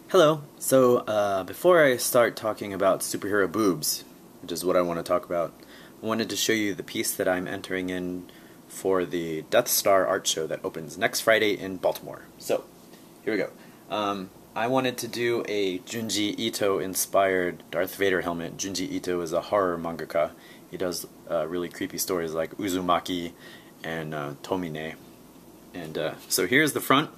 Hello. Before I start talking about superhero boobs, which is what I want to talk about, I wanted to show you the piece that I'm entering in for the Death Star art show that opens next Friday in Baltimore. So, here we go. I wanted to do a Junji Ito inspired Darth Vader helmet. Junji Ito is a horror mangaka. He does really creepy stories like Uzumaki and Tomine. And so here's the front.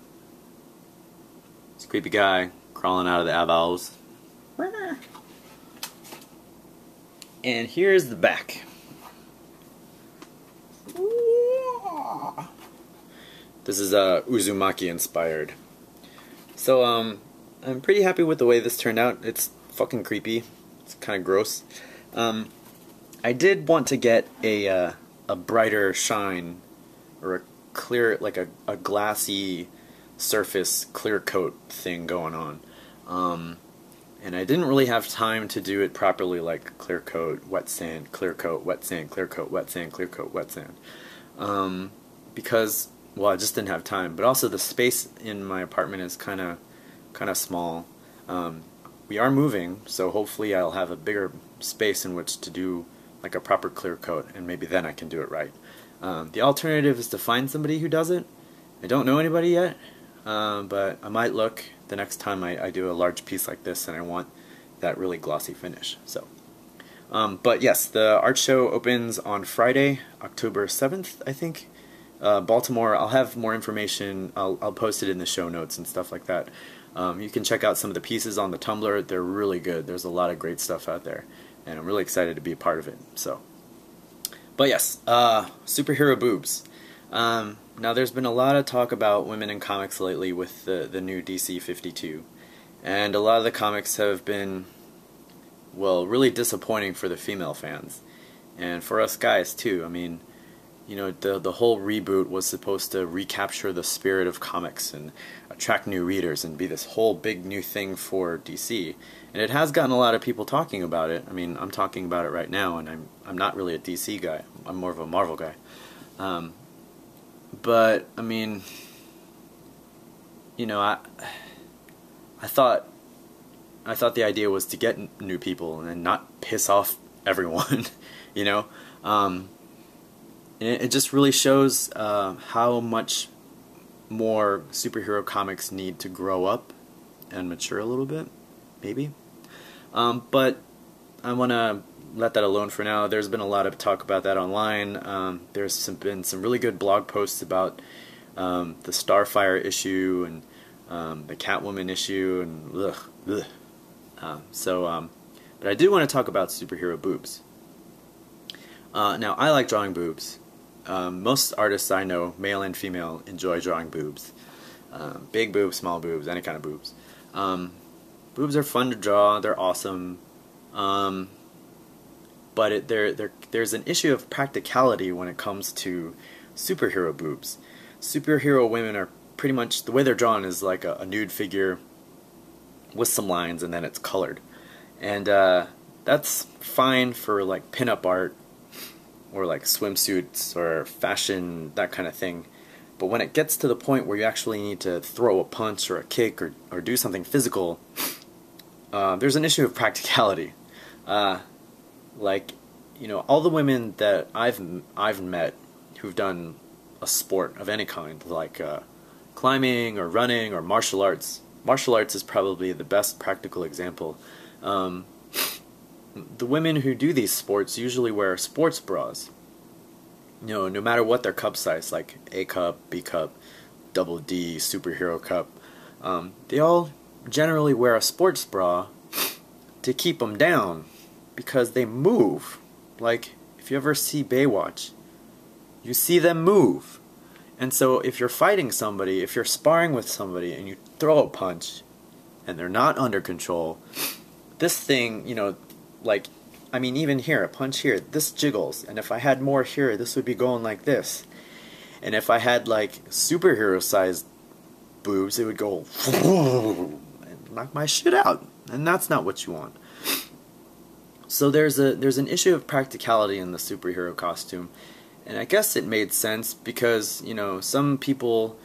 This creepy guy crawling out of the avals. And here's the back. This is Uzumaki inspired. So I'm pretty happy with the way this turned out. It's fucking creepy. It's kind of gross. I did want to get a brighter shine, or a clear, like a glassy surface clear coat thing going on. And I didn't really have time to do it properly, like clear coat, wet sand, clear coat, wet sand, clear coat, wet sand, clear coat, wet sand. Because, well, I just didn't have time. But also the space in my apartment is kind of small. We are moving, so hopefully I'll have a bigger space in which to do like a proper clear coat, and maybe then I can do it right. The alternative is to find somebody who does it. I don't know anybody yet. But I might look the next time I do a large piece like this and I want that really glossy finish. So, but yes, the art show opens on Friday, October 7th, I think. Baltimore. I'll have more information. I'll post it in the show notes and stuff like that. You can check out some of the pieces on the Tumblr. They're really good. There's a lot of great stuff out there, and I'm really excited to be a part of it. So, but yes, superhero boobs. Now there's been a lot of talk about women in comics lately with the new DC 52, and a lot of the comics have been, well, really disappointing for the female fans, and for us guys too. I mean, you know, the whole reboot was supposed to recapture the spirit of comics and attract new readers and be this whole big new thing for DC, and it has gotten a lot of people talking about it. I mean, I'm talking about it right now, and I'm not really a DC guy. I'm more of a Marvel guy. But I mean, you know, I thought the idea was to get new people and not piss off everyone, you know. And it just really shows how much more superhero comics need to grow up and mature a little bit, maybe. But I want to let that alone for now. There's been a lot of talk about that online. There's been some really good blog posts about the Starfire issue and the Catwoman issue, and but I do want to talk about superhero boobs. Now, I like drawing boobs. Most artists I know, male and female, enjoy drawing boobs. Big boobs, small boobs, any kind of boobs. Boobs are fun to draw. They're awesome. But there's an issue of practicality when it comes to superhero boobs. Superhero women are pretty much, the way they're drawn is like a nude figure with some lines, and then it's colored. And that's fine for like pinup art or like swimsuits or fashion, that kind of thing. But when it gets to the point where you actually need to throw a punch or a kick or do something physical, there's an issue of practicality. Like, you know, all the women that I've met who've done a sport of any kind, like climbing or running or martial arts. Martial arts is probably the best practical example. The women who do these sports usually wear sports bras. You know, no matter what their cup size, like A cup, B cup, double D, superhero cup, they all generally wear a sports bra to keep them down, because they move. Like, if you ever see Baywatch, you see them move. And so if you're fighting somebody, if you're sparring with somebody and you throw a punch and they're not under control, this thing, you know, like, I mean, even here, a punch here, this jiggles, and if I had more here, this would be going like this. And if I had like superhero sized boobs, it would go and knock my shit out, and that's not what you want. So there's an issue of practicality in the superhero costume, and I guess it made sense because, you know, some people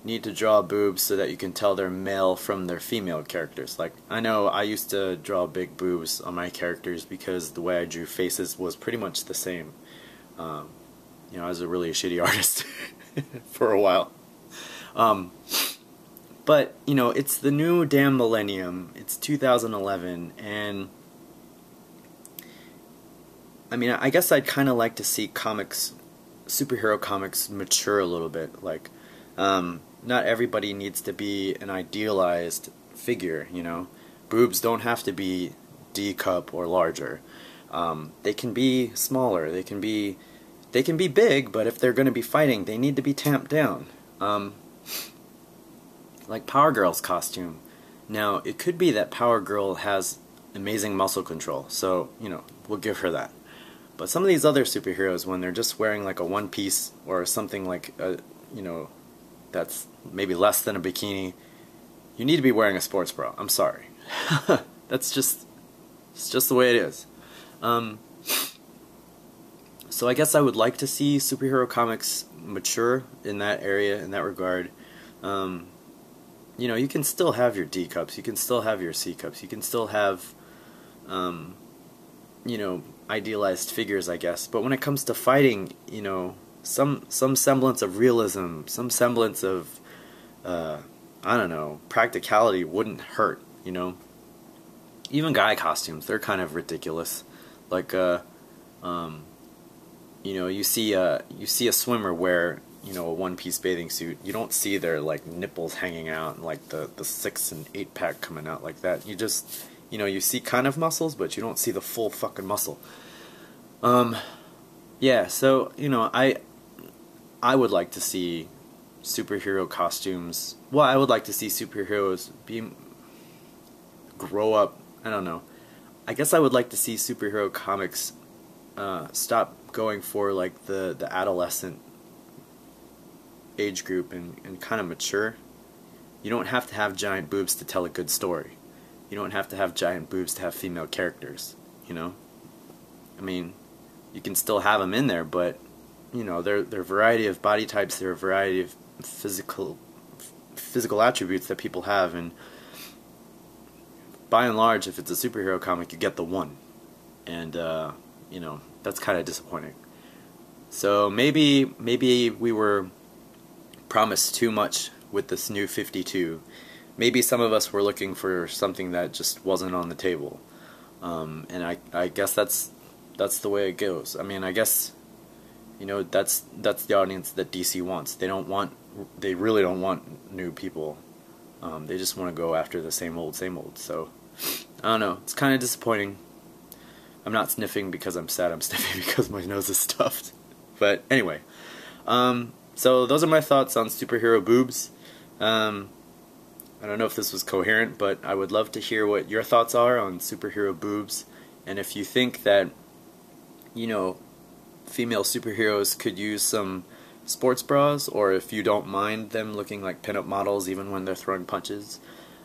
need to draw boobs so that you can tell they're male from their female characters. Like, I know I used to draw big boobs on my characters because the way I drew faces was pretty much the same. You know, I was a really shitty artist for a while. But, you know, it's the new damn millennium. It's 2011, and I mean, I guess I'd kind of like to see comics, superhero comics, mature a little bit. Like, not everybody needs to be an idealized figure, you know. Boobs don't have to be D cup or larger. They can be smaller. They can be big, but if they're going to be fighting, they need to be tamped down. Like Power Girl's costume. Now, it could be that Power Girl has amazing muscle control, so, you know, we'll give her that. But some of these other superheroes, when they're just wearing like a one piece or something like a, you know, that's maybe less than a bikini, you need to be wearing a sports bra. I'm sorry. It's just the way it is. So I guess I would like to see superhero comics mature in that area, in that regard. You know, you can still have your D cups, you can still have your C cups, you can still have, you know, idealized figures, I guess. But when it comes to fighting, you know, some semblance of realism, some semblance of, I don't know, practicality wouldn't hurt, you know. Even guy costumes, they're kind of ridiculous. Like, you know, you see a swimmer wear, you know, a one-piece bathing suit. You don't see their like nipples hanging out and like the 6 and 8 pack coming out like that. You just, you know, you see kind of muscles, but you don't see the full fucking muscle. Yeah, so, you know, I would like to see superhero costumes. Well, I would like to see superheroes grow up. I don't know. I guess I would like to see superhero comics stop going for like the adolescent age group and kind of mature. You don't have to have giant boobs to tell a good story. You don't have to have giant boobs to have female characters, you know? I mean, you can still have them in there, but, you know, there are a variety of body types, there are a variety of physical attributes that people have, and by and large, if it's a superhero comic, you get the one. And, you know, that's kind of disappointing. So maybe we were promised too much with this new 52. Maybe some of us were looking for something that just wasn't on the table. And I guess that's the way it goes. I mean, I guess, you know, that's the audience that DC wants. They really don't want new people. They just want to go after the same old. So, I don't know. It's kind of disappointing. I'm not sniffing because I'm sad. I'm sniffing because my nose is stuffed. But anyway, so those are my thoughts on superhero boobs. I don't know if this was coherent, but I would love to hear what your thoughts are on superhero boobs, and if you think that, you know, female superheroes could use some sports bras, or if you don't mind them looking like pinup models even when they're throwing punches,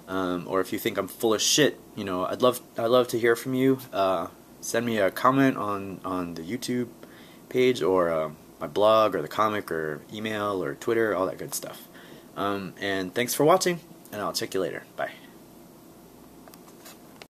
or if you think I'm full of shit, you know, I'd love to hear from you. Send me a comment on the YouTube page, or my blog, or the comic, or email, or Twitter, all that good stuff. And thanks for watching, and I'll check you later. Bye.